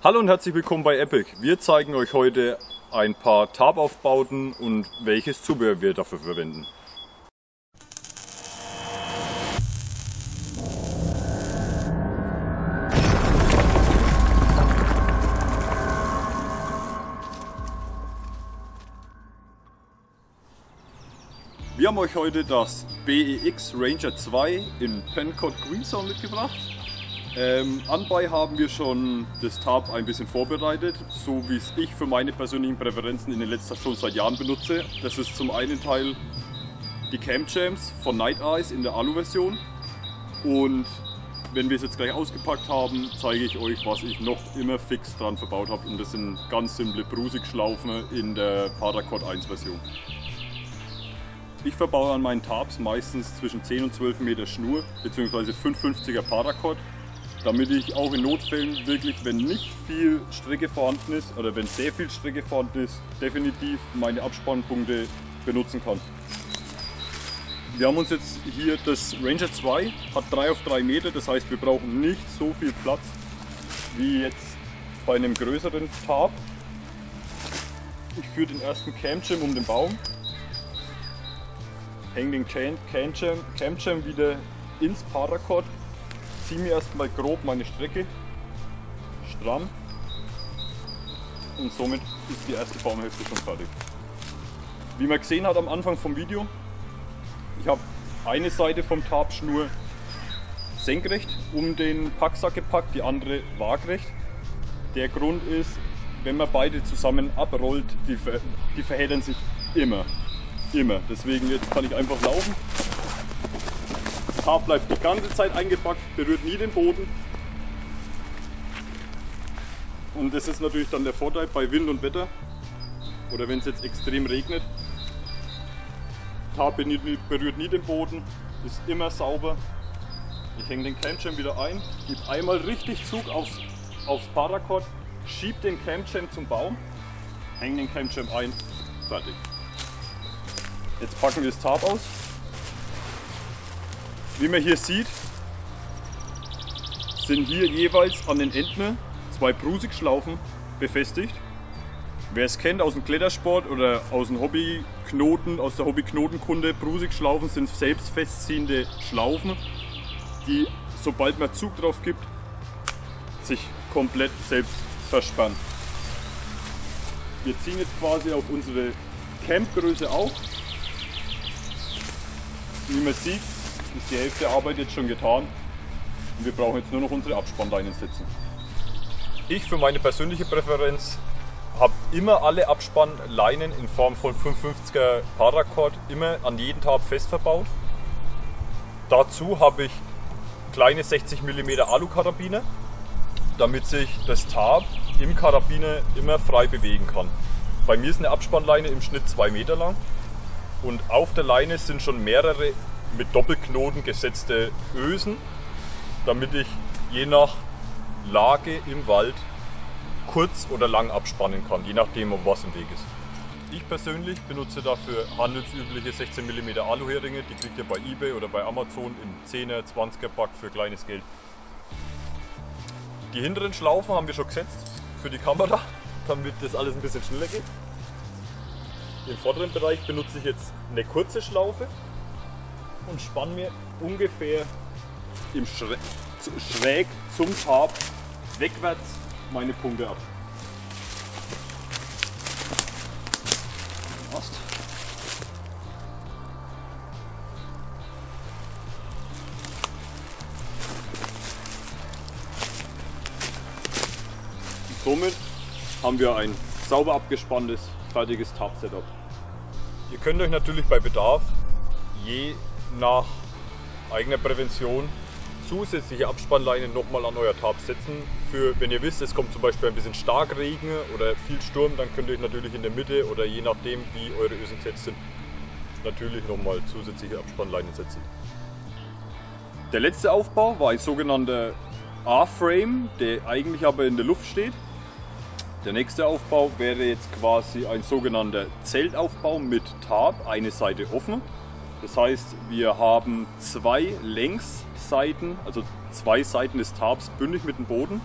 Hallo und herzlich willkommen bei Epic. Wir zeigen euch heute ein paar Tarpaufbauten und welches Zubehör wir dafür verwenden. Wir haben euch heute das BEX Ranger 2 in Pencott Greensand mitgebracht. Anbei haben wir schon das Tarp ein bisschen vorbereitet, so wie es ich für meine persönlichen Präferenzen in den letzten schon seit Jahren benutze. Das ist zum einen Teil die Camp Jams von Night Eyes in der Alu-Version. Und wenn wir es jetzt gleich ausgepackt haben, zeige ich euch, was ich noch immer fix dran verbaut habe. Und das sind ganz simple Brusig-Schlaufen in der Paracord 1 Version. Ich verbaue an meinen Tarps meistens zwischen 10 und 12 Meter Schnur bzw. 550er Paracord, damit ich auch in Notfällen wirklich, wenn nicht viel Strecke vorhanden ist oder wenn sehr viel Strecke vorhanden ist, definitiv meine Abspannpunkte benutzen kann. Wir haben uns jetzt hier, das Ranger 2 hat 3 auf 3 Meter, das heißt wir brauchen nicht so viel Platz wie jetzt bei einem größeren Tarp. Ich führe den ersten Camp Jam um den Baum, hänge den Camp Jam wieder ins Paracord, ziehe mir erstmal grob meine Strecke stramm und somit ist die erste Baumhälfte schon fertig. Wie man gesehen hat am Anfang vom Video, ich habe eine Seite vom Tarpschnur senkrecht um den Packsack gepackt, die andere waagrecht. Der Grund ist, wenn man beide zusammen abrollt, die verheddern sich immer. Deswegen jetzt kann ich einfach laufen. Das Tarp bleibt die ganze Zeit eingepackt, berührt nie den Boden. Und das ist natürlich dann der Vorteil bei Wind und Wetter oder wenn es jetzt extrem regnet. Das Tarp berührt nie den Boden, ist immer sauber. Ich hänge den Camp Jam wieder ein, gebe einmal richtig Zug aufs Paracord, schiebe den Camp Jam zum Baum, hänge den Camp Jam ein, fertig. Jetzt packen wir das Tarp aus. Wie man hier sieht, sind hier jeweils an den Enden 2 Brusig-Schlaufen befestigt. Wer es kennt aus dem Klettersport oder aus dem Hobbyknoten, aus der Hobbyknotenkunde, Brusig-Schlaufen sind selbst festziehende Schlaufen, die, sobald man Zug drauf gibt, sich komplett selbst verspannen. Wir ziehen jetzt quasi auf unsere Campgröße auf. Wie man sieht, ist die Hälfte der Arbeit jetzt schon getan und wir brauchen jetzt nur noch unsere Abspannleinen setzen. Ich für meine persönliche Präferenz habe immer alle Abspannleinen in Form von 550er Paracord immer an jeden Tarp fest verbaut. Dazu habe ich kleine 60 mm Alu-Karabiner, damit sich das Tarp im Karabiner immer frei bewegen kann. Bei mir ist eine Abspannleine im Schnitt 2 Meter lang. Und auf der Leine sind schon mehrere mit Doppelknoten gesetzte Ösen, damit ich je nach Lage im Wald kurz oder lang abspannen kann, je nachdem, was im Weg ist. Ich persönlich benutze dafür handelsübliche 16 mm Aluheringe, die kriegt ihr bei eBay oder bei Amazon im 10er, 20er Pack für kleines Geld. Die hinteren Schlaufen haben wir schon gesetzt für die Kamera, damit das alles ein bisschen schneller geht. Im vorderen Bereich benutze ich jetzt eine kurze Schlaufe und spanne mir ungefähr schräg zum Tarp wegwärts meine Punkte ab. Und somit haben wir ein sauber abgespanntes, fertiges Tarp-Setup. Ihr könnt euch natürlich bei Bedarf je nach eigener Prävention zusätzliche Abspannleinen nochmal an euer Tarp setzen. Wenn ihr wisst, es kommt zum Beispiel ein bisschen Starkregen oder viel Sturm, dann könnt ihr euch natürlich in der Mitte oder je nachdem wie eure Ösen gesetzt sind, natürlich nochmal zusätzliche Abspannleinen setzen. Der letzte Aufbau war ein sogenannter A-Frame, der eigentlich aber in der Luft steht. Der nächste Aufbau wäre jetzt quasi ein sogenannter Zeltaufbau mit Tarp, eine Seite offen. Das heißt, wir haben 2 Längsseiten, also 2 Seiten des Tarps bündig mit dem Boden.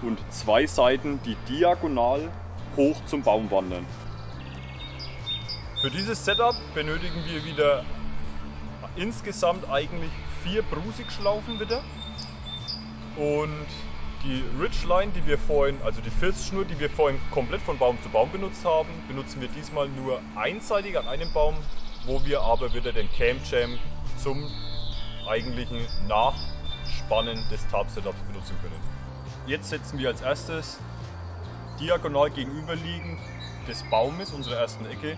und 2 Seiten, die diagonal hoch zum Baum wandern. Für dieses Setup benötigen wir wieder insgesamt eigentlich 4 Brusigschlaufen wieder. Und die Ridgeline, die wir vorhin, also die Firstschnur, die wir vorhin komplett von Baum zu Baum benutzt haben, benutzen wir diesmal nur einseitig an einem Baum, wo wir aber wieder den Cam Jam zum eigentlichen Nachspannen des Tarp-Setups benutzen können. Jetzt setzen wir als erstes diagonal gegenüberliegend des Baumes, unserer ersten Ecke,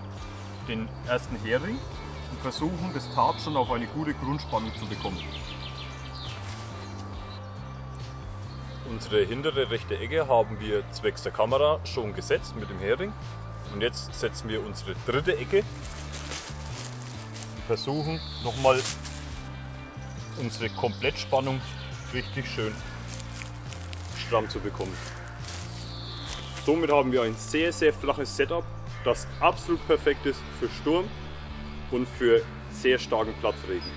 den ersten Hering und versuchen, das Tarp schon auf eine gute Grundspannung zu bekommen. Unsere hintere rechte Ecke haben wir zwecks der Kamera schon gesetzt mit dem Hering. Und jetzt setzen wir unsere dritte Ecke und versuchen nochmal unsere Komplettspannung richtig schön stramm zu bekommen. Somit haben wir ein sehr, sehr flaches Setup, das absolut perfekt ist für Sturm und für sehr starken Platzregen.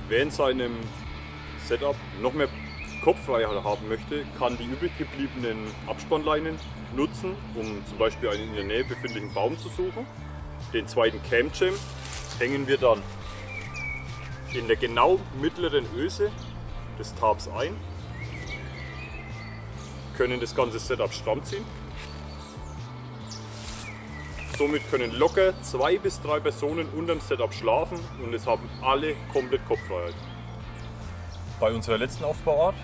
Wer in seinem Setup noch mehr Kopffreiheit haben möchte, kann die übrig gebliebenen Abspannleinen nutzen, um zum Beispiel einen in der Nähe befindlichen Baum zu suchen. Den zweiten Cam Jam hängen wir dann in der genau mittleren Öse des Tarps ein, können das ganze Setup stramm ziehen. Somit können locker 2 bis 3 Personen unterm Setup schlafen und es haben alle komplett Kopffreiheit. Bei unserer letzten Aufbauart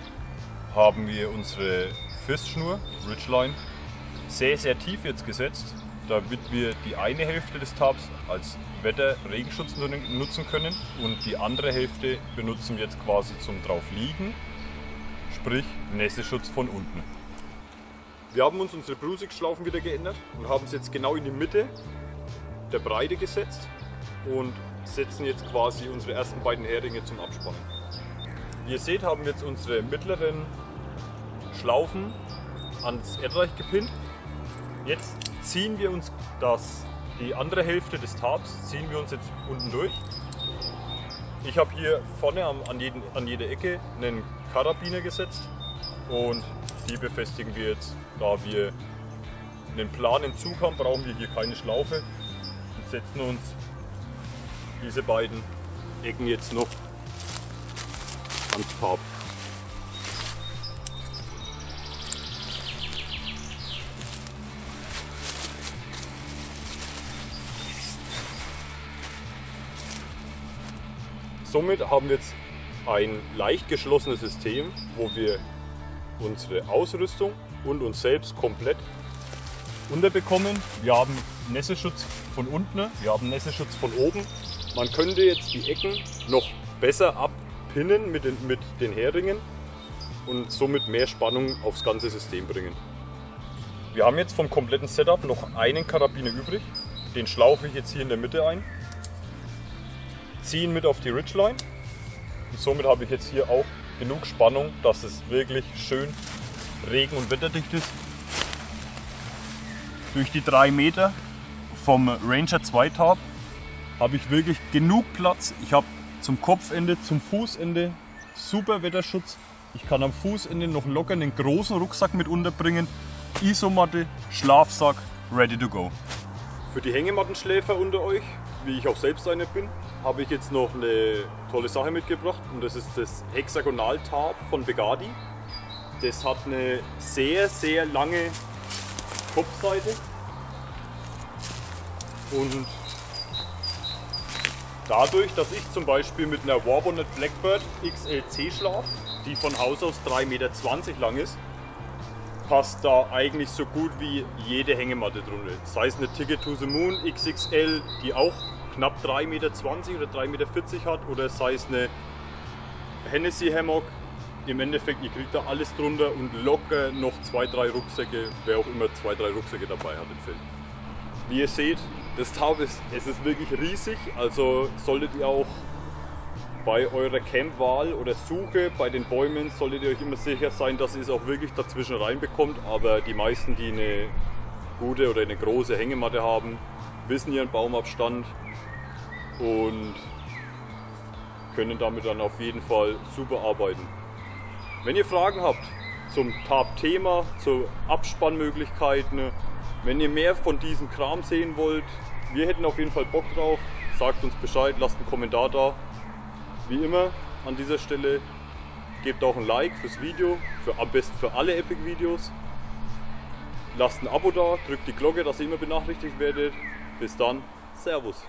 haben wir unsere Firstschnur, Ridgeline, sehr, sehr tief jetzt gesetzt, damit wir die eine Hälfte des Tarps als Wetter-Regenschutz nutzen können und die andere Hälfte benutzen wir jetzt quasi zum drauf liegen, sprich Nässeschutz von unten. Wir haben uns unsere Brusigschlaufen wieder geändert und haben es jetzt genau in die Mitte der Breite gesetzt und setzen jetzt quasi unsere ersten beiden Heringe zum Abspannen. Wie ihr seht, haben wir jetzt unsere mittleren Schlaufen ans Erdreich gepinnt. Jetzt ziehen wir uns die andere Hälfte des Tarps ziehen wir uns jetzt unten durch. Ich habe hier vorne an jede Ecke einen Karabiner gesetzt und die befestigen wir jetzt. Da wir einen planen Zug haben, brauchen wir hier keine Schlaufe und setzen uns diese beiden Ecken jetzt noch ans Tarp. Somit haben wir jetzt ein leicht geschlossenes System, wo wir unsere Ausrüstung und uns selbst komplett unterbekommen. Wir haben Nässeschutz von unten, wir haben Nässeschutz von oben. Man könnte jetzt die Ecken noch besser abpinnen mit den Heringen und somit mehr Spannung aufs ganze System bringen. Wir haben jetzt vom kompletten Setup noch einen Karabiner übrig. Den schlaufe ich jetzt hier in der Mitte ein, ziehe ihn mit auf die Ridgeline und somit habe ich jetzt hier auch genug Spannung, dass es wirklich schön regen- und wetterdicht ist. Durch die 3 Meter vom Ranger 2 Tarp habe ich wirklich genug Platz. Ich habe zum Kopfende, zum Fußende super Wetterschutz. Ich kann am Fußende noch locker einen großen Rucksack mit unterbringen. Isomatte, Schlafsack, ready to go. Für die Hängemattenschläfer unter euch, wie ich auch selbst einer bin, habe ich jetzt noch eine tolle Sache mitgebracht und das ist das Hexagonal-Tarp von Begadi. Das hat eine sehr, sehr lange Kopfseite und dadurch, dass ich zum Beispiel mit einer Warbonnet Blackbird XLC schlafe, die von Haus aus 3,20 Meter lang ist, passt da eigentlich so gut wie jede Hängematte drunter. Sei es eine Ticket to the Moon XXL, die auch knapp 3,20 Meter oder 3,40 Meter hat, oder sei es eine Hennessy Hammock. Im Endeffekt, ihr kriegt da alles drunter und locker noch 2-3 Rucksäcke, wer auch immer 2-3 Rucksäcke dabei hat im Film. Wie ihr seht, das Tarp ist wirklich riesig, also solltet ihr auch bei eurer Campwahl oder Suche bei den Bäumen, solltet ihr euch immer sicher sein, dass ihr es auch wirklich dazwischen reinbekommt, aber die meisten, die eine gute oder eine große Hängematte haben, wissen ihren Baumabstand und können damit dann auf jeden Fall super arbeiten. Wenn ihr Fragen habt, zum Tarp-Thema, zu Abspannmöglichkeiten. Wenn ihr mehr von diesem Kram sehen wollt, wir hätten auf jeden Fall Bock drauf. Sagt uns Bescheid, lasst einen Kommentar da. Wie immer an dieser Stelle, gebt auch ein Like fürs Video, am besten für alle Epic-Videos. Lasst ein Abo da, drückt die Glocke, dass ihr immer benachrichtigt werdet. Bis dann, Servus.